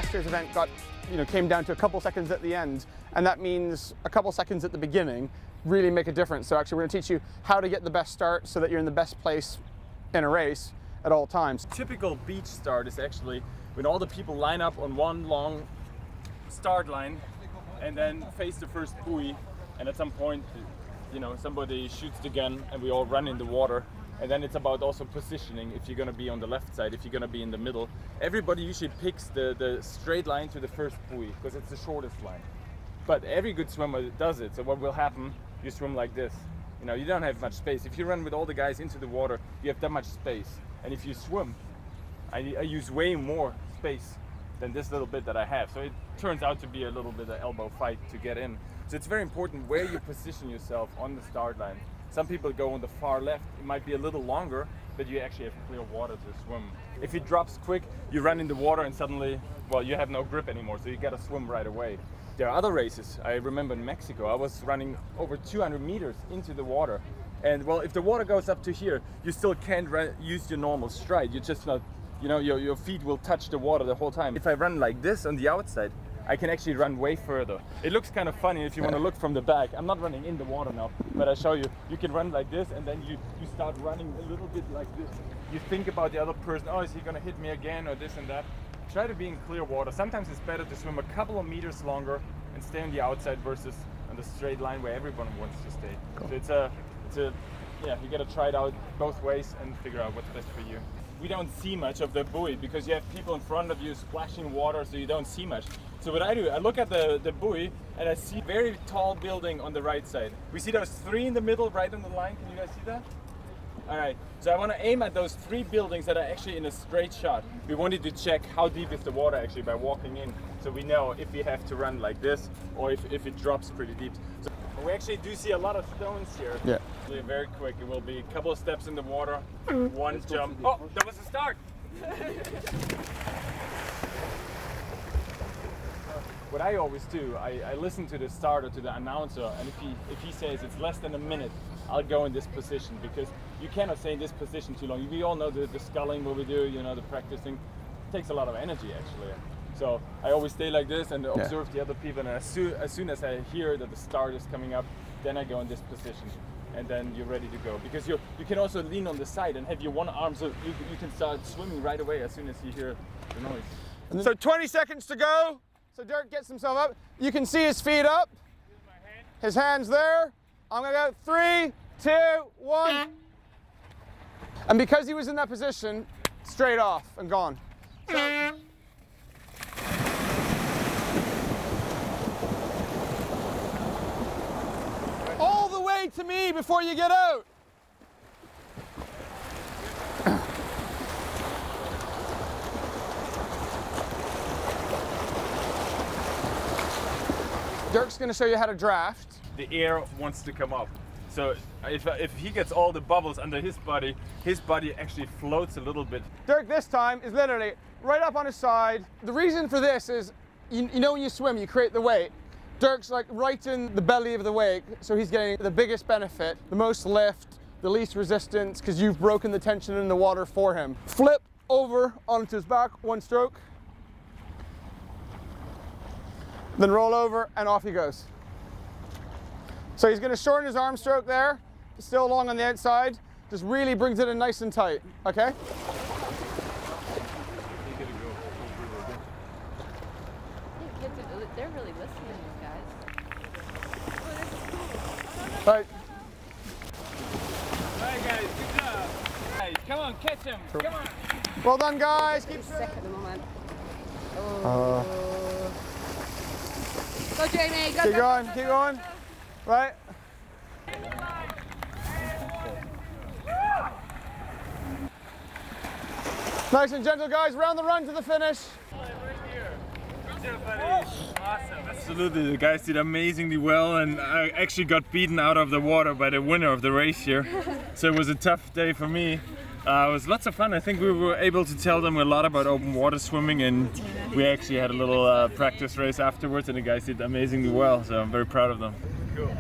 last year's event came down to a couple seconds at the end, and that means a couple seconds at the beginning really make a difference. So actually we're going to teach you how to get the best start so that you're in the best place in a race at all times. Typical beach start is actually when all the people line up on one long start line and then face the first buoy, and at some point, you know, somebody shoots the gun and we all run in the water. And then it's about also positioning, if you're going to be on the left side, if you're going to be in the middle. Everybody usually picks the straight line to the first buoy because it's the shortest line. But every good swimmer does it. So what will happen, you swim like this. You know, you don't have much space. If you run with all the guys into the water, you have that much space. And if you swim, I use way more space than this little bit that I have. So it turns out to be a little bit of elbow fight to get in. So it's very important where you position yourself on the start line. Some people go on the far left, it might be a little longer, but you actually have clear water to swim. If it drops quick, you run in the water and suddenly, well, you have no grip anymore, so you gotta swim right away. There are other races. I remember in Mexico, I was running over 200 meters into the water. And well, if the water goes up to here, you still can't use your normal stride. You're just not, you know, your feet will touch the water the whole time. If I run like this on the outside, I can actually run way further. It looks kind of funny if you want to look from the back. I'm not running in the water now, but I show you. You can run like this, and then you start running a little bit like this. You think about the other person, oh, is he gonna hit me again, or this and that. Try to be in clear water. Sometimes it's better to swim a couple of meters longer and stay on the outside versus on the straight line where everyone wants to stay. Cool. So yeah, you gotta try it out both ways and figure out what's best for you. We don't see much of the buoy because you have people in front of you splashing water, so you don't see much. So what I do, I look at the buoy and I see a very tall building on the right side. We see those three in the middle, right on the line. Can you guys see that? All right, so I want to aim at those three buildings that are actually in a straight shot. We wanted to check how deep is the water actually by walking in, so we know if we have to run like this or if it drops pretty deep. So we actually do see a lot of stones here. Yeah. Very quick, it will be a couple of steps in the water, one jump. Oh, that was a start! What I always do, I listen to the starter, to the announcer, and if he says it's less than a minute, I'll go in this position, because you cannot stay in this position too long. We all know the sculling, what we do, you know, the practicing. It takes a lot of energy actually. So I always stay like this and observe the other people, and as soon as I hear that the start is coming up, then I go in this position. And then you're ready to go. Because you can also lean on the side and have your one arm, so you can start swimming right away as soon as you hear the noise. So 20 seconds to go. So Dirk gets himself up. You can see his feet up. His hands there. I'm gonna go 3, 2, 1. And because he was in that position, straight off and gone. So, all the way to me before you get out. Dirk's going to show you how to draft. The air wants to come up. So if he gets all the bubbles under his body actually floats a little bit. Dirk this time is literally right up on his side. The reason for this is, you know when you swim, you create the weight. Dirk's like right in the belly of the wake, so he's getting the biggest benefit, the most lift, the least resistance, because you've broken the tension in the water for him. Flip over onto his back, one stroke. Then roll over and off he goes. So he's going to shorten his arm stroke there, still long on the outside, just really brings it in nice and tight, okay? They're really listening, these guys. Oh, this is cool. Right. All right, guys, good job. Hey, come on, catch him. Come on. Well done, guys. Keep sick at the moment. Oh. Go, Jamie. Go, keep going. Keep going. Right. Nice and gentle, guys. Round the run to the finish. Awesome. Absolutely, the guys did amazingly well, and I actually got beaten out of the water by the winner of the race here. So it was a tough day for me. It was lots of fun. I think we were able to tell them a lot about open water swimming, and we actually had a little practice race afterwards, and the guys did amazingly well, so I'm very proud of them. Cool.